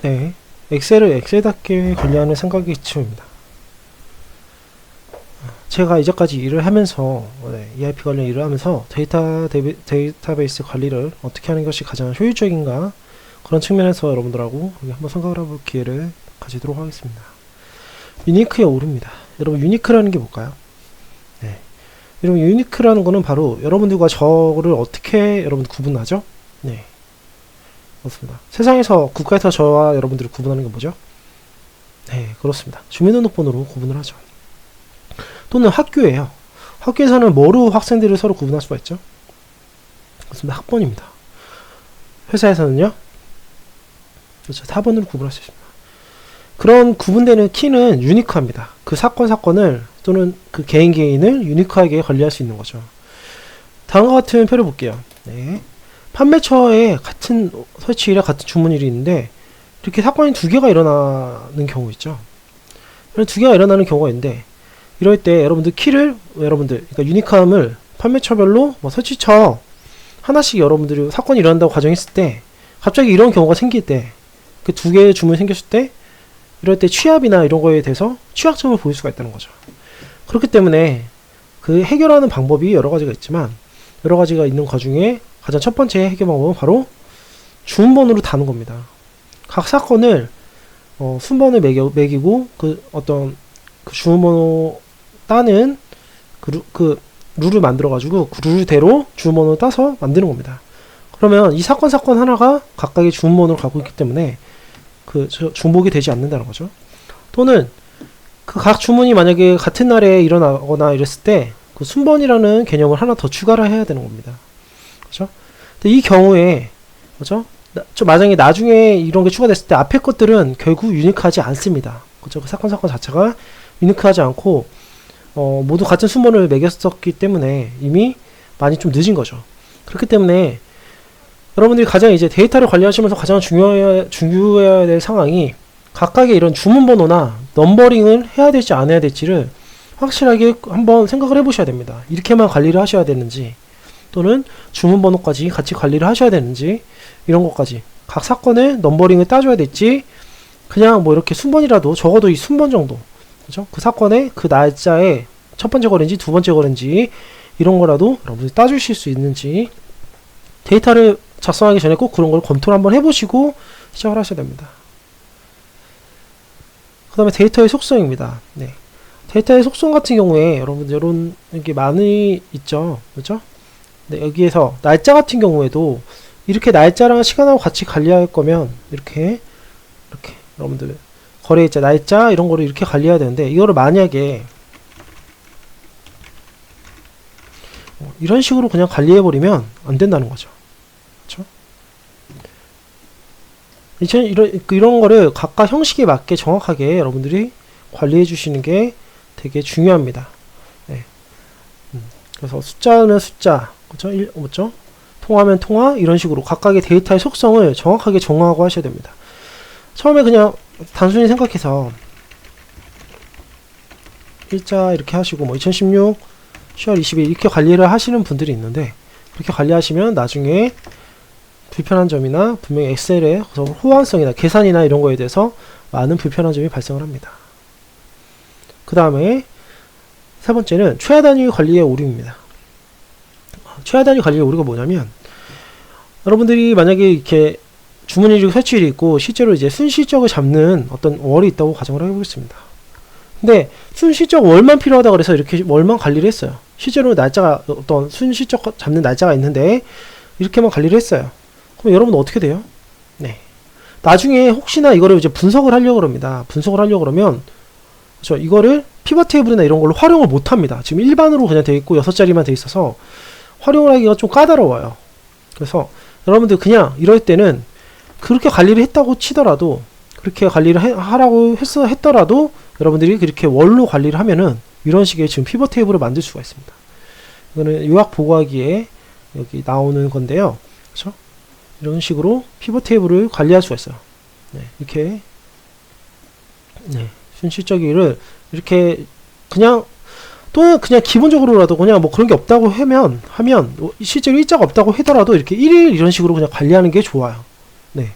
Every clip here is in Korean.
네, 엑셀을 엑셀답게 관리하는 생각이 기초입니다. 제가 이제까지 일을 하면서 ERP 관련 일을 하면서 데이터베이스 관리를 어떻게 하는 것이 가장 효율적인가, 그런 측면에서 여러분들하고 한번 생각을 해볼 기회를 가지도록 하겠습니다. 유니크의 오류입니다. 여러분, 유니크라는 게 뭘까요? 네. 여러분, 유니크라는 거는 바로 여러분들과 저를 어떻게 여러분들 구분하죠? 네. 그렇습니다. 세상에서, 국가에서 저와 여러분들을 구분하는 게 뭐죠? 네, 그렇습니다. 주민등록번호로 구분을 하죠. 또는 학교예요. 학교에서는 뭐로 학생들을 서로 구분할 수가 있죠? 그렇습니다. 학번입니다. 회사에서는요? 그렇죠. 타번으로 구분할 수 있습니다. 그런 구분되는 키는 유니크합니다. 그 사건을 또는 그 개인을 유니크하게 관리할 수 있는 거죠. 다음과 같은 표를 볼게요. 네. 판매처에 같은 설치일에 같은 주문일이 있는데 이렇게 사건이 두 개가 일어나는 경우 있죠. 두 개가 일어나는 경우가 있는데, 이럴 때 여러분들 키를, 그러니까 유니크함을 판매처별로 설치처 하나씩 여러분들이 사건이 일어난다고 가정했을 때, 갑자기 이런 경우가 생길 때, 그 두 개의 주문이 생겼을 때, 이럴 때 취합이나 이런 거에 대해서 취약점을 보일 수가 있다는 거죠. 그렇기 때문에 그 해결하는 방법이 여러 가지가 있지만, 여러 가지가 있는 것 중에 가장 첫 번째 해결 방법은 바로 주문번호로 다는 겁니다. 각 사건을 순번을 매기고 그 어떤 그 주문번호 따는 그 룰을 만들어가지고 그 룰대로 주문번호를 따서 만드는 겁니다. 그러면 이 사건 하나가 각각의 주문번호를 갖고 있기 때문에 그 중복이 되지 않는다는 거죠. 또는 그 각 주문이 만약에 같은 날에 일어나거나 이랬을 때 그 순번이라는 개념을 하나 더 추가를 해야 되는 겁니다. 그렇죠? 근데 이 경우에, 그렇죠? 만약에 나중에 이런 게 추가됐을 때 앞에 것들은 결국 유니크하지 않습니다. 그렇죠? 그 사건 자체가 유니크하지 않고 모두 같은 순번을 매겼었기 때문에 이미 많이 좀 늦은 거죠. 그렇기 때문에 여러분들이 가장 이제 데이터를 관리하시면서 가장 중요해야 될 상황이 각각의 이런 주문번호나 넘버링을 해야 될지 안 해야 될지를 확실하게 한번 생각을 해보셔야 됩니다. 이렇게만 관리를 하셔야 되는지, 또는 주문번호까지 같이 관리를 하셔야 되는지, 이런 것까지 각 사건의 넘버링을 따줘야 될지, 그냥 뭐 이렇게 순번이라도 적어도 이 순번 정도, 그죠? 그 사건의 그 날짜에 첫 번째 거래인지 두 번째 거래인지 이런 거라도 여러분들이 따주실 수 있는지, 데이터를 작성하기 전에 꼭 그런 걸 검토를 한번 해보시고 시작을 하셔야 됩니다. 그 다음에 데이터의 속성입니다. 네. 데이터의 속성 같은 경우에 여러분들 이런 게 많이 있죠. 그렇죠? 네, 여기에서 날짜 같은 경우에도 이렇게 날짜랑 시간하고 같이 관리할 거면 이렇게 여러분들 거래일자, 날짜 이런 거를 이렇게 관리해야 되는데, 이거를 만약에 이런 식으로 그냥 관리해버리면 안 된다는 거죠. 그렇죠? 이런 거를 각각 형식에 맞게 정확하게 여러분들이 관리해 주시는 게 되게 중요합니다. 네. 그래서 숫자는 숫자, 그렇죠? 뭐죠? 통화면 통화, 이런 식으로 각각의 데이터의 속성을 정확하게 정하고 하셔야 됩니다. 처음에 그냥 단순히 생각해서 일자 이렇게 하시고 2016 10월 20일 이렇게 관리를 하시는 분들이 있는데, 그렇게 관리하시면 나중에 불편한 점이나 분명히 엑셀의 호환성이나 계산이나 이런 거에 대해서 많은 불편한 점이 발생을 합니다. 그 다음에 세 번째는 최하 단위 관리의 오류입니다. 최하 단위 관리의 오류가 뭐냐면, 여러분들이 만약에 이렇게 주문일이고 설치일이 있고 실제로 이제 순실적을 잡는 어떤 월이 있다고 가정을 해보겠습니다. 근데 순실적 월만 필요하다 그래서 이렇게 월만 관리를 했어요. 실제로 날짜가, 어떤 순실적 잡는 날짜가 있는데 이렇게만 관리를 했어요. 그럼 여러분은 어떻게 돼요? 네. 나중에 혹시나 이거를 이제 분석을 하려고 그럽니다. 분석을 하려고 그러면, 그렇죠? 이거를 피벗 테이블이나 이런 걸로 활용을 못 합니다. 지금 일반으로 그냥 되어 있고 6자리만 되어 있어서 활용을 하기가 좀 까다로워요. 그래서 여러분들 그냥 이럴 때는 그렇게 관리를 했다고 치더라도, 그렇게 관리를 하라고 했더라도 여러분들이 그렇게 월로 관리를 하면은 이런 식의 지금 피벗 테이블을 만들 수가 있습니다. 이거는 요약 보고하기에 여기 나오는 건데요. 그렇죠? 이런 식으로 피벗 테이블을 관리할 수가 있어요. 네, 이렇게 순실적이를 이렇게 그냥, 또는 그냥 기본적으로라도 그냥 뭐 그런 게 없다고 하면 실제로 일자가 없다고 하더라도 이렇게 1일 이런 식으로 그냥 관리하는 게 좋아요. 네.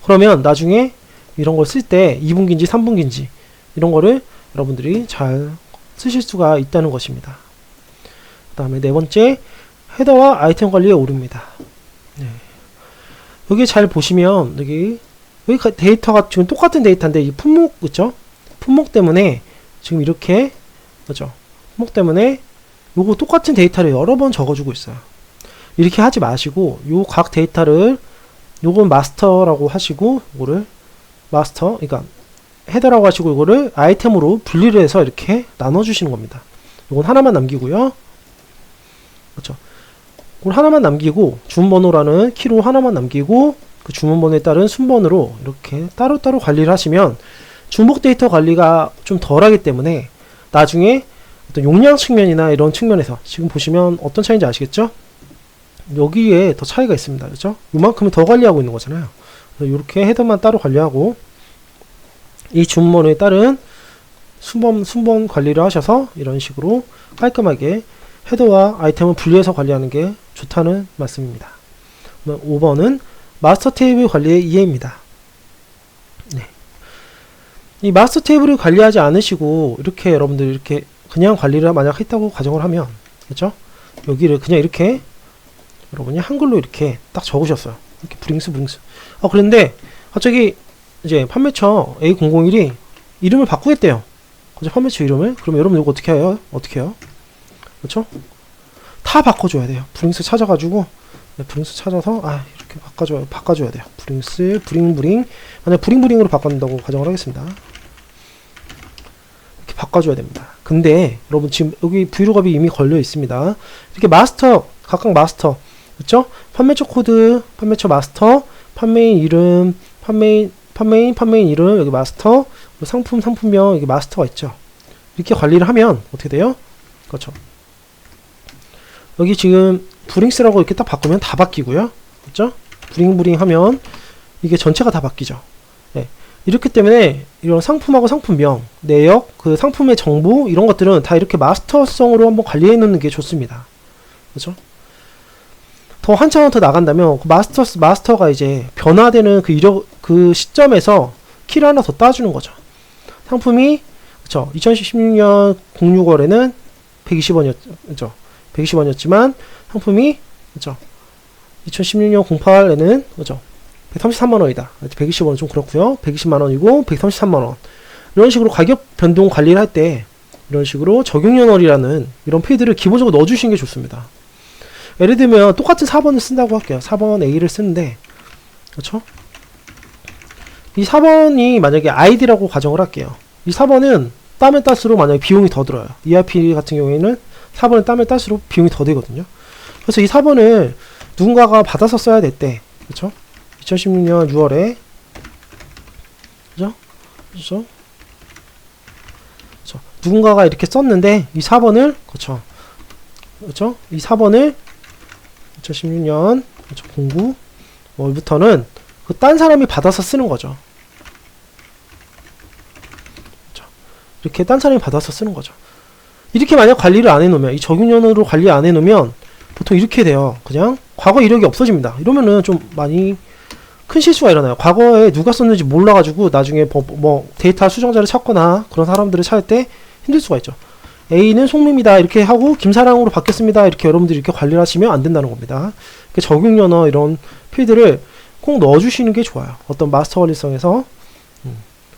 그러면 나중에 이런 걸 쓸 때 2분기인지 3분기인지 이런 거를 여러분들이 잘 쓰실 수가 있다는 것입니다. 그 다음에 네 번째, 헤더와 아이템 관리에 오릅니다. 네. 여기 잘 보시면 여기 데이터가 지금 똑같은 데이터인데 이 품목, 그쵸? 품목 때문에 지금 이렇게, 그죠? 품목 때문에 요거 똑같은 데이터를 여러 번 적어주고 있어요. 이렇게 하지 마시고 요 각 데이터를 요건 마스터라고 하시고 요거를 마스터, 그러니까 헤더라고 하시고 이거를 아이템으로 분리를 해서 이렇게 나눠주시는 겁니다. 이건 하나만 남기고요. 그렇죠. 이걸 하나만 남기고 주문번호라는 키로 하나만 남기고 그 주문번호에 따른 순번으로 이렇게 따로따로 관리를 하시면 중복 데이터 관리가 좀 덜하기 때문에 나중에 어떤 용량 측면이나 이런 측면에서 지금 보시면 어떤 차이인지 아시겠죠? 여기에 더 차이가 있습니다. 그렇죠? 요만큼은 더 관리하고 있는 거잖아요. 그래서 이렇게 헤더만 따로 관리하고 이 주문번호에 따른 순번 관리를 하셔서 이런 식으로 깔끔하게 헤더와 아이템을 분리해서 관리하는 게 좋다는 말씀입니다. 5번은 마스터 테이블 관리의 이해입니다. 네. 이 마스터 테이블을 관리하지 않으시고 이렇게 여러분들 이렇게 그냥 관리를 만약 했다고 가정을 하면, 그렇죠? 여기를 그냥 이렇게 여러분이 한글로 이렇게 딱 적으셨어요. 이렇게 브링스. 그런데 갑자기 이제 판매처 A001이 이름을 바꾸겠대요. 그죠? 판매처 이름을. 그럼 여러분 이거 어떻게 해요? 그렇죠? 다 바꿔줘야 돼요. 브링스 찾아가지고, 네, 브링스 찾아서 이렇게 바꿔줘야 돼요. 브링스, 브링. 만약 브링으로 바꾼다고 가정을 하겠습니다. 이렇게 바꿔줘야 됩니다. 근데 여러분 지금 여기 브이로그이 이미 걸려 있습니다. 이렇게 마스터, 각각 마스터, 그렇죠? 판매처 코드, 판매처 마스터, 판매인 이름, 판매인 이름, 여기 마스터, 상품명, 여기 마스터가 있죠. 이렇게 관리를 하면 어떻게 돼요? 그렇죠. 여기 지금 브링스라고 이렇게 딱 바꾸면 다 바뀌고요. 그렇죠? 브링 하면 이게 전체가 다 바뀌죠. 네. 이렇기 때문에 이런 상품하고 상품명, 내역, 그 상품의 정보 이런 것들은 다 이렇게 마스터성으로 한번 관리해 놓는 게 좋습니다. 그렇죠? 더 한참을 더 나간다면 그 마스터가 이제 변화되는 그 시점에서 키를 하나 더 따주는 거죠. 상품이 그쵸 2016년 06월에는 120원이었죠. 120원이었지만 상품이 그쵸 2016년 08에는 그죠 133만원이다. 120원은 좀 그렇고요. 120만원이고 133만원 이런 식으로 가격 변동 관리를 할 때 이런 식으로 적용연월이라는 이런 필드를 기본적으로 넣어주시는 게 좋습니다. 예를 들면 똑같은 4번을 쓴다고 할게요. 4번 A를 쓰는데 그렇죠? 이 4번이 만약에 ID라고 가정을 할게요. 이 4번은 따면 딸수록 만약에 비용이 더 들어요. ERP 같은 경우에는 4번을 따면 딸수록 비용이 더 되거든요. 그래서 이 4번을 누군가가 받아서 써야 될 때 그렇죠? 2016년 6월에 그죠? 누군가가 이렇게 썼는데 이 4번을 그렇죠? 이 4번을 2016년 09월부터는 그 딴 사람이 받아서 쓰는 거죠. 이렇게 딴 사람이 받아서 쓰는 거죠. 이렇게 만약 관리를 안 해놓으면 이 적용연으로 관리 안 해놓으면 보통 이렇게 돼요. 그냥 과거 이력이 없어집니다. 이러면은 좀 많이 큰 실수가 일어나요. 과거에 누가 썼는지 몰라가지고 나중에 뭐 데이터 수정자를 찾거나 그런 사람들을 찾을 때 힘들 수가 있죠. A는 송미입니다. 이렇게 하고 김사랑으로 바뀌었습니다. 이렇게 여러분들이 이렇게 관리를 하시면 안 된다는 겁니다. 적용연어 이런 필드를 꼭 넣어주시는 게 좋아요. 어떤 마스터 관리성에서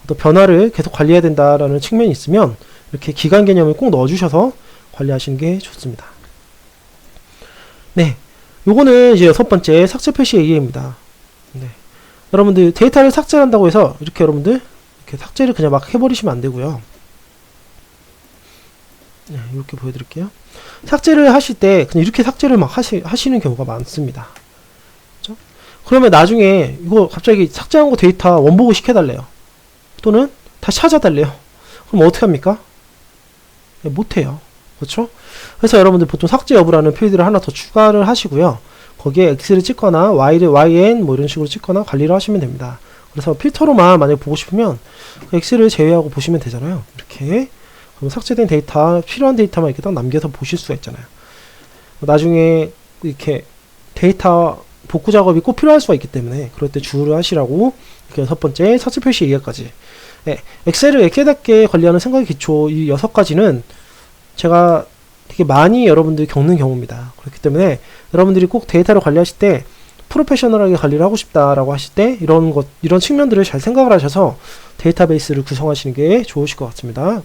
어떤 변화를 계속 관리해야 된다라는 측면이 있으면 이렇게 기간 개념을 꼭 넣어주셔서 관리하시는 게 좋습니다. 네, 요거는 이제 6번째 삭제 표시 이해입니다. 네. 여러분들 데이터를 삭제한다고 해서 이렇게 여러분들 이렇게 삭제를 그냥 막 해버리시면 안 되고요. 네, 이렇게 보여드릴게요. 삭제를 하실 때 그냥 이렇게 삭제를 막 하시는 경우가 많습니다. 그렇죠? 그러면 나중에 이거 갑자기 삭제한 거 데이터 원복을 시켜달래요. 또는 다시 찾아달래요. 그럼 어떻게 합니까? 네, 못해요. 그렇죠? 그래서 여러분들 보통 삭제 여부라는 필드를 하나 더 추가를 하시고요. 거기에 X를 찍거나 Y를 YN 뭐 이런 식으로 찍거나 관리를 하시면 됩니다. 그래서 필터로만 만약에 보고 싶으면 X를 제외하고 보시면 되잖아요. 이렇게. 그럼 삭제된 데이터, 필요한 데이터만 이렇게 딱 남겨서 보실 수가 있잖아요. 나중에 이렇게 데이터 복구 작업이 꼭 필요할 수가 있기 때문에 그럴 때 주의를 하시라고 이렇게 6번째 사진 표시 얘기까지. 네, 엑셀을 엑셀답게 관리하는 생각의 기초 이 6가지는 제가 되게 많이 여러분들이 겪는 경우입니다. 그렇기 때문에 여러분들이 꼭 데이터를 관리하실 때 프로페셔널하게 관리를 하고 싶다라고 하실 때 이런 측면들을 잘 생각을 하셔서 데이터베이스를 구성하시는 게 좋으실 것 같습니다.